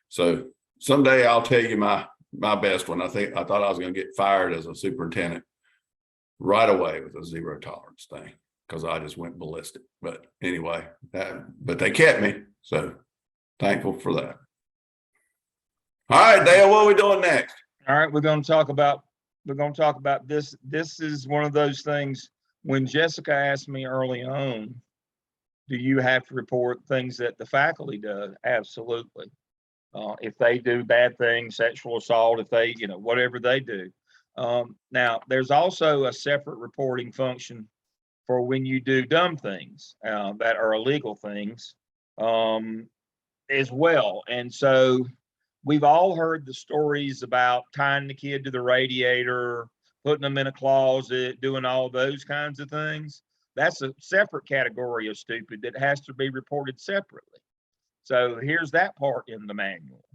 Speaker 3: so someday I'll tell you my best one. I thought I was going to get fired as a superintendent right away with a zero tolerance thing, because I just went ballistic. But anyway, but they kept me, so thankful for that. All right, Dale, what are we doing next?
Speaker 1: All right, we're going to talk about this. This is one of those things. When Jessica asked me early on, do you have to report things that the faculty does? Absolutely. If they do bad things, sexual assault, if they, whatever they do. Now, there's also a separate reporting function for when you do dumb things that are illegal things as well. And so we've all heard the stories about tying the kid to the radiator, putting them in a closet, doing all those kinds of things. That's a separate category of stupid that has to be reported separately. So here's that part in the manual.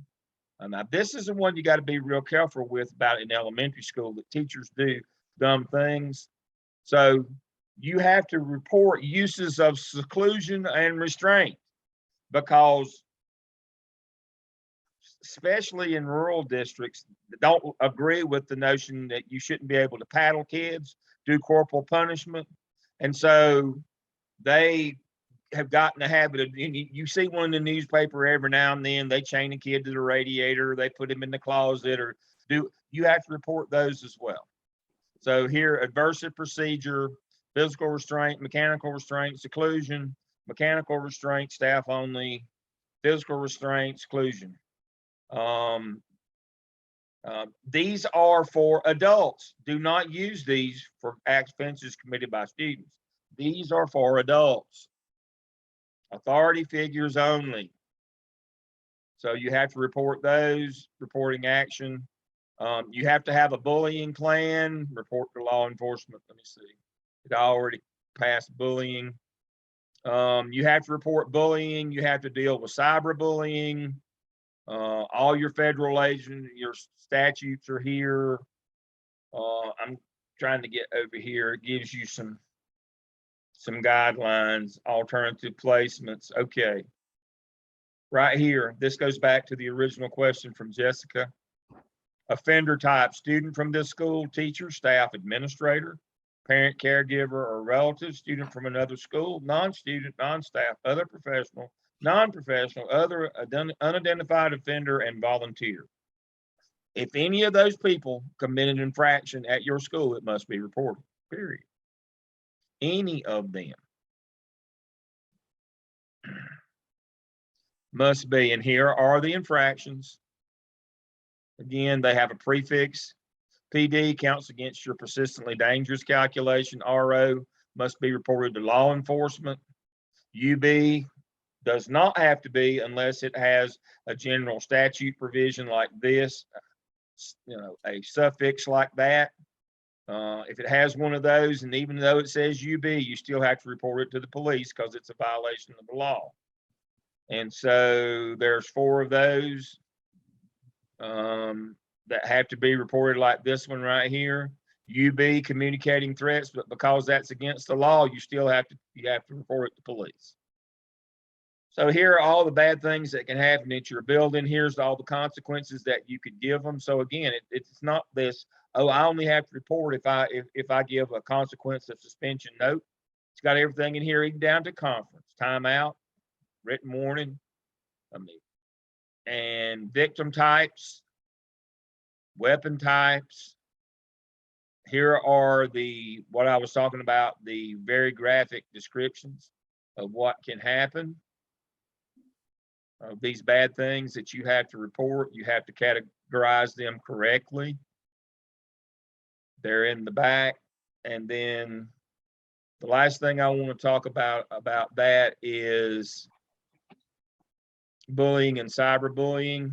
Speaker 1: Now, this is the one you got to be real careful with about in elementary school, that teachers do dumb things. So you have to report uses of seclusion and restraint, because especially in rural districts, don't agree with the notion that you shouldn't be able to paddle kids, do corporal punishment. And so they have gotten a habit of, you see one in the newspaper every now and then, they chain a kid to the radiator, they put him in the closet, or you have to report those as well. So here, adversive procedure, physical restraint, mechanical restraint, seclusion, mechanical restraint, staff only, physical restraint, seclusion. These are for adults. Do not use these for offenses committed by students. These are for adults. Authority figures only. So you have to report those, reporting action. You have to have a bullying plan, report to law enforcement. Let me see. It already passed bullying. You have to report bullying. You have to deal with cyberbullying. All your federal agents, your statutes are here. I'm trying to get over here. It gives you some guidelines, alternative placements. Okay. Right here, this goes back to the original question from Jessica. Offender type: student from this school, teacher, staff, administrator, parent, caregiver, or relative, student from another school, non-student, non-staff, other professional, non-professional, other unidentified offender, and volunteer. If any of those people commit an infraction at your school, it must be reported, period. Any of them must be. And here are the infractions. Again, they have a prefix. PD, counts against your persistently dangerous calculation. RO, must be reported to law enforcement. UB, does not have to be unless it has a general statute provision like this, a suffix like that. If it has one of those, and even though it says UB, you still have to report it to the police because it's a violation of the law. And so there's 4 of those that have to be reported, like this one right here. UB, communicating threats, but because that's against the law, you have to report it to police. So here are all the bad things that can happen at your building. Here's all the consequences that you could give them. So again, it's not this, oh, I only have to report if I give a consequence of suspension. Nope. It's got everything in here, even down to conference, timeout, written warning, and victim types, weapon types. Here are what I was talking about, the very graphic descriptions of what can happen. These bad things that you have to report, you have to categorize them correctly. They're in the back. And then the last thing I want to talk about that is bullying and cyberbullying.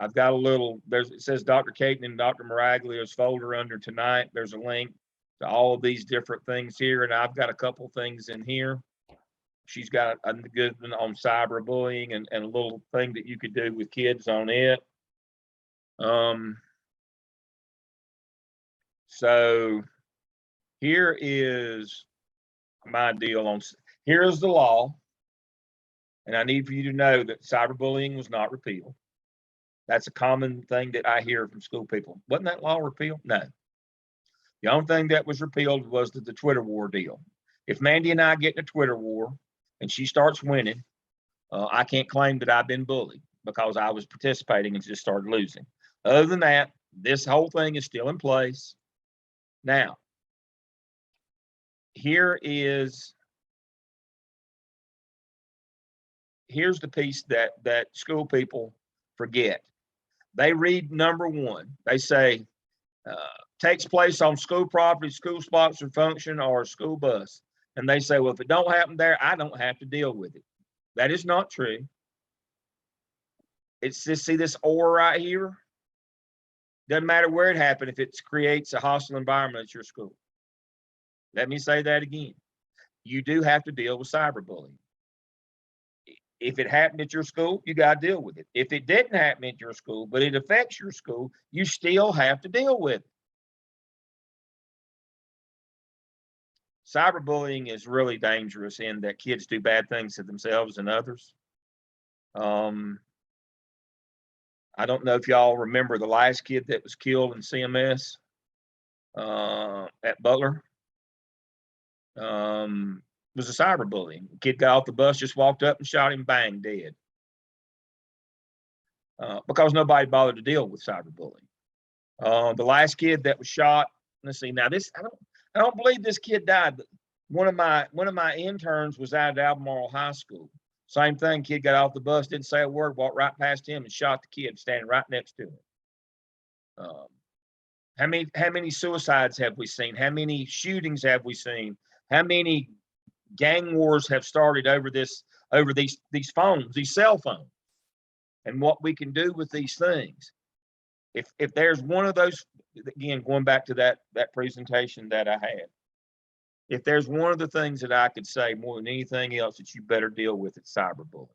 Speaker 1: I've got it says Dr. Caton and Dr. Maraglia's folder under tonight. There's a link to all of these different things here. And I've got a couple things in here She's got a good one on cyberbullying and a little thing that you could do with kids on it. So here is my deal on, here's the law. And I need for you to know that cyberbullying was not repealed. That's a common thing that I hear from school people. Wasn't that law repealed? No. The only thing that was repealed was the Twitter war deal. If Mandy and I get in a Twitter war and she starts winning, I can't claim that I've been bullied because I was participating and just started losing. Other than that, this whole thing is still in place. Now, here's the piece that school people forget. They read number one. They say, takes place on school property, school sponsored function, or a school bus. And they say, well, if it don't happen there, I don't have to deal with it. That is not true. It's just, see this or right here? Doesn't matter where it happened if it creates a hostile environment at your school. Let me say that again. You do have to deal with cyberbullying. If it happened at your school, you got to deal with it. If it didn't happen at your school, but it affects your school, you still have to deal with it. Cyberbullying is really dangerous in that kids do bad things to themselves and others. I don't know if y'all remember the last kid that was killed in CMS at Butler. Was a cyberbullying. The kid got off the bus, just walked up and shot him, bang, dead. Because nobody bothered to deal with cyberbullying. The last kid that was shot, let's see, now this, I don't believe this kid died. One of my interns was out at Albemarle High School. Same thing, kid got off the bus, didn't say a word, walked right past him and shot the kid standing right next to him. How many suicides have we seen? How many shootings have we seen? How many gang wars have started over these phones, these cell phones, and what we can do with these things? If there's one of those, again, going back to that presentation that I had, if there's one of the things that I could say more than anything else that you better deal with, it's cyberbullying.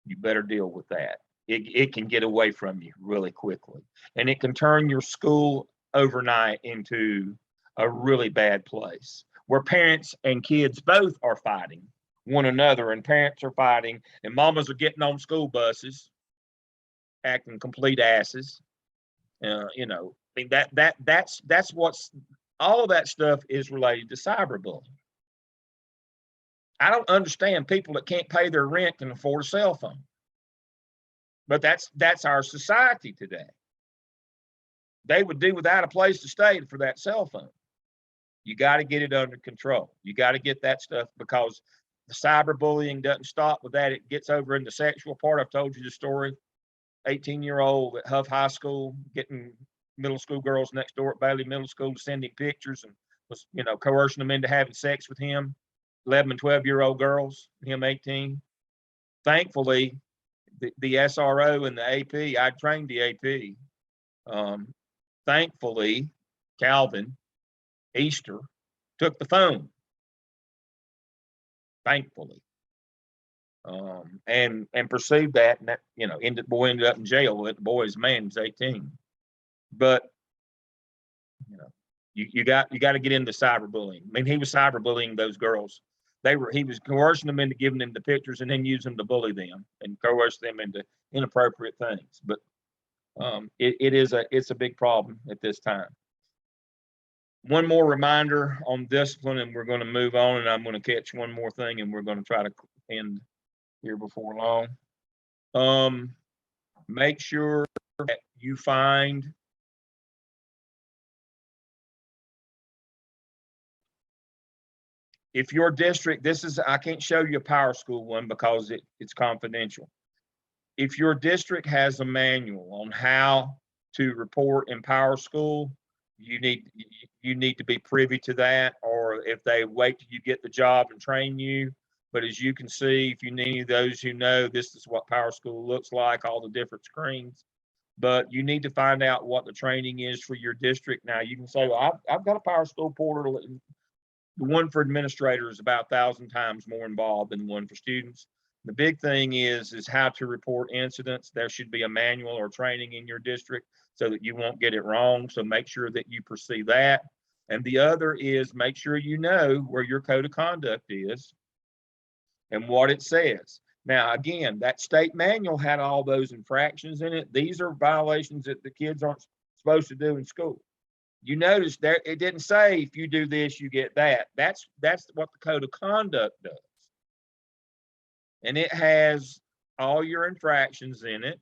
Speaker 1: You better deal with that. It can get away from you really quickly, and it can turn your school overnight into a really bad place where parents and kids both are fighting one another, and parents are fighting, and mamas are getting on school buses acting complete asses. You know, I mean, that's what's, all of that stuff is related to cyberbullying. I don't understand people that can't pay their rent can afford a cell phone, but that's our society today. They would do without a place to stay for that cell phone. You got to get it under control. You got to get that stuff, because the cyberbullying doesn't stop with that. It gets over in the sexual part. I've told you the story. 18-year-old at Huff High School getting middle school girls next door at Bailey Middle School to send him pictures, and was, coercing them into having sex with him. 11 and 12-year-old girls, him 18. Thankfully, the SRO and the AP, I trained the AP. Thankfully, Calvin Easter took the phone. Thankfully. And pursued that, and that, the boy ended up in jail. The boy's man was 18. But you got to get into cyberbullying. I mean, he was cyberbullying those girls. He was coercing them into giving them the pictures and then using them to bully them and coerce them into inappropriate things. But it's a big problem at this time. One more reminder on discipline, and we're going to move on, and I'm going to catch one more thing, and we're going to try to end here before long. Make sure that you find if your district, I can't show you a Power School one because it's confidential. If your district has a manual on how to report in Power School, you need to be privy to that, or if they wait till you get the job and train you. But as you can see, if you need any of those who know, this is what Power School looks like, all the different screens. But you need to find out what the training is for your district. Now, you can say, well, I've got a Power School portal. the one for administrators is about 1,000 times more involved than the one for students. The big thing is how to report incidents. There should be a manual or training in your district so that you won't get it wrong. So make sure that you pursue that. And the other is make sure you know where your code of conduct is and what it says. Now, again, that state manual had all those infractions in it. These are violations that the kids aren't supposed to do in school. You notice there, it didn't say if you do this, you get that. That's what the code of conduct does. And it has all your infractions in it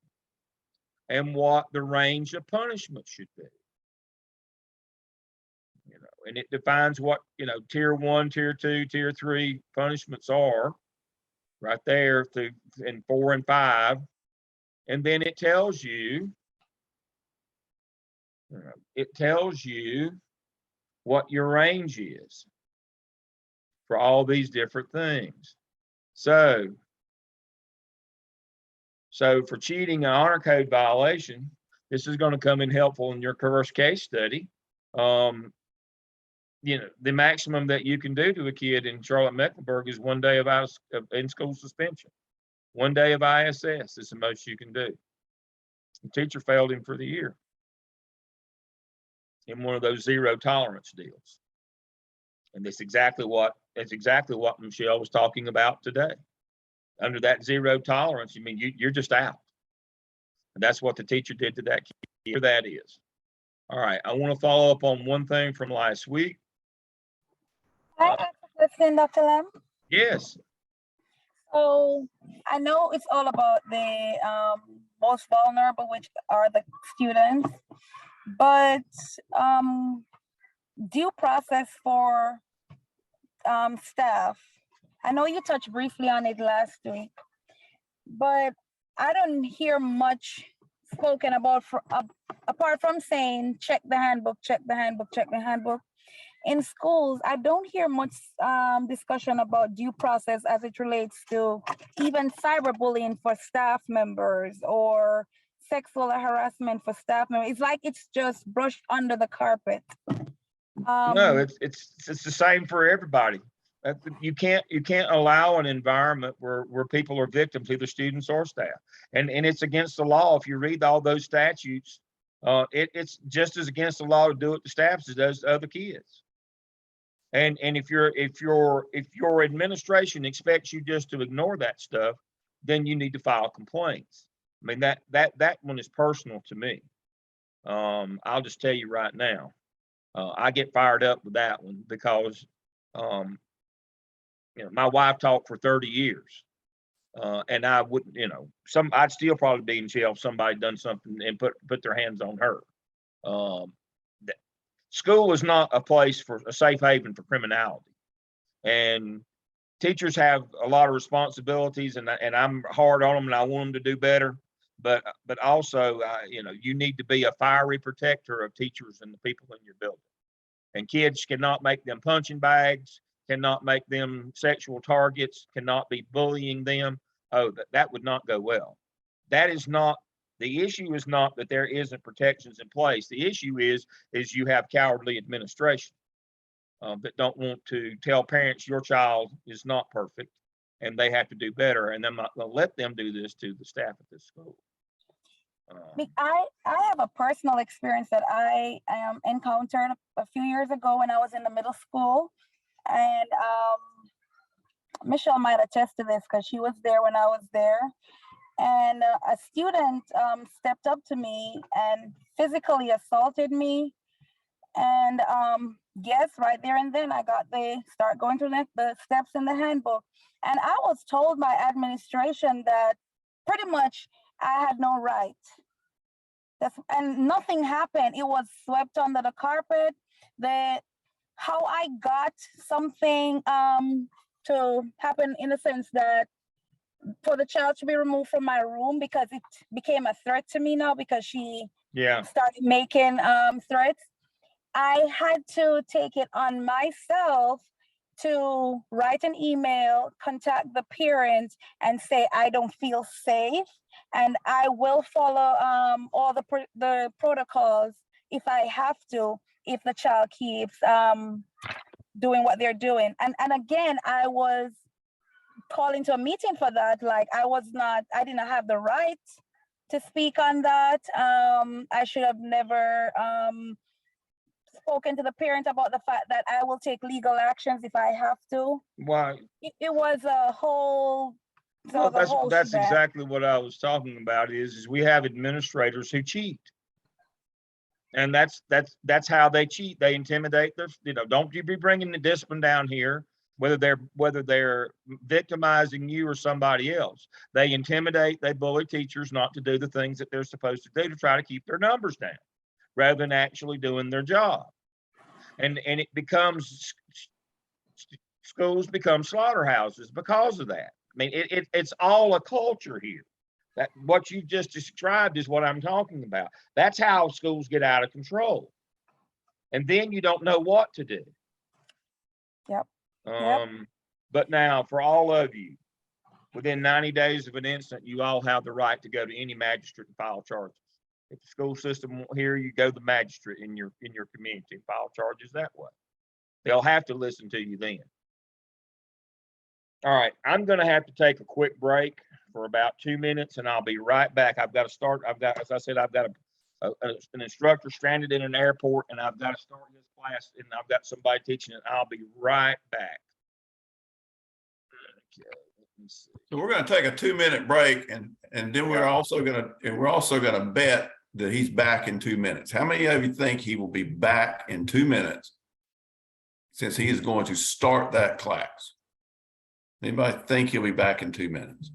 Speaker 1: and what the range of punishment should be. You know, and it defines what, you know, tier 1, tier 2, tier 3 punishments are right there through in 4 and 5. And then it tells you, what your range is for all these different things. So for cheating an honor code violation, this is going to come in helpful in your first case study. You know, the maximum that you can do to a kid in Charlotte-Mecklenburg is 1 day of in-school suspension. 1 day of ISS is the most you can do. The teacher failed him for the year in one of those zero tolerance deals. And that's exactly what Michelle was talking about today. Under that zero tolerance, you mean you're just out. And that's what the teacher did to that kid. That is. All right, I want to follow up on one thing from last week.
Speaker 8: Can I ask a question, Dr. Lam?
Speaker 1: Yes.
Speaker 8: So I know it's all about the most vulnerable, which are the students, but due process for staff. I know you touched briefly on it last week, but I don't hear much spoken about apart from saying check the handbook, check the handbook, check the handbook. In schools, I don't hear much discussion about due process as it relates to even cyberbullying for staff members or sexual harassment for staff members. It's like it's just brushed under the carpet.
Speaker 1: No, it's the same for everybody. You can't allow an environment where people are victims, either students or staff, and it's against the law. If you read all those statutes, it's just as against the law to do it to staff as it does to other kids. And if your administration expects you just to ignore that stuff, then you need to file complaints. I mean, that one is personal to me. I'll just tell you right now, I get fired up with that one because you know, my wife talked for 30 years. And I wouldn't, you know, I'd still probably be in jail if somebody done something and put their hands on her. School is not a place for a safe haven for criminality, and teachers have a lot of responsibilities, and I'm hard on them, and I want them to do better. But also, you know, you need to be a fiery protector of teachers and the people in your building. And kids cannot make them punching bags, cannot make them sexual targets, cannot be bullying them. Oh, that would not go well. That is not, the issue is not that there isn't protections in place. The issue is you have cowardly administration that don't want to tell parents your child is not perfect and they have to do better. And I'm not going to let them do this to the staff at this school.
Speaker 8: I have a personal experience that I encountered a few years ago when I was in the middle school. And Michelle might attest to this because she was there when I was there. And a student stepped up to me and physically assaulted me. And yes, right there and then start going through the steps in the handbook. And I was told by administration that pretty much I had no right. And nothing happened. It was swept under the carpet. How I got something to happen in the sense that for the child to be removed from my room because it became a threat to me now because she started making threats. I had to take it on myself to write an email, contact the parents and say, I don't feel safe and I will follow all the protocols if I have to, if the child keeps doing what they're doing. And again, I was called into a meeting for that. Like I didn't have the right to speak on that. I should have never spoken to the parent about the fact that I will take legal actions if I have to.
Speaker 1: Why?
Speaker 8: It was a whole.
Speaker 1: Well, that's
Speaker 8: shebang.
Speaker 1: exactly what I was talking about is we have administrators who cheat. And that's how they cheat. They intimidate their, don't you be bringing the discipline down here, whether they're victimizing you or somebody else. They intimidate, they bully teachers not to do the things that they're supposed to do to try to keep their numbers down rather than actually doing their job. And it becomes, schools become slaughterhouses because of that. I mean, it's all a culture here. That what you just described is what I'm talking about. That's how schools get out of control. And then you don't know what to do.
Speaker 8: Yep.
Speaker 1: But now for all of you, within 90 days of an incident, you all have the right to go to any magistrate and file charges. If the school system won't hear you, go to the magistrate in your community and file charges that way. They'll have to listen to you then. All right, I'm going to have to take a quick break for about 2 minutes, and I'll be right back. As I said, I've got an instructor stranded in an airport, and I've got to start his class, and I've got somebody teaching it. I'll be right back. Okay, let me see.
Speaker 3: So we're going to take a 2-minute break, and then we're also going to bet that he's back in 2 minutes. How many of you think he will be back in 2 minutes, since he is going to start that class? Anybody think he'll be back in 2 minutes?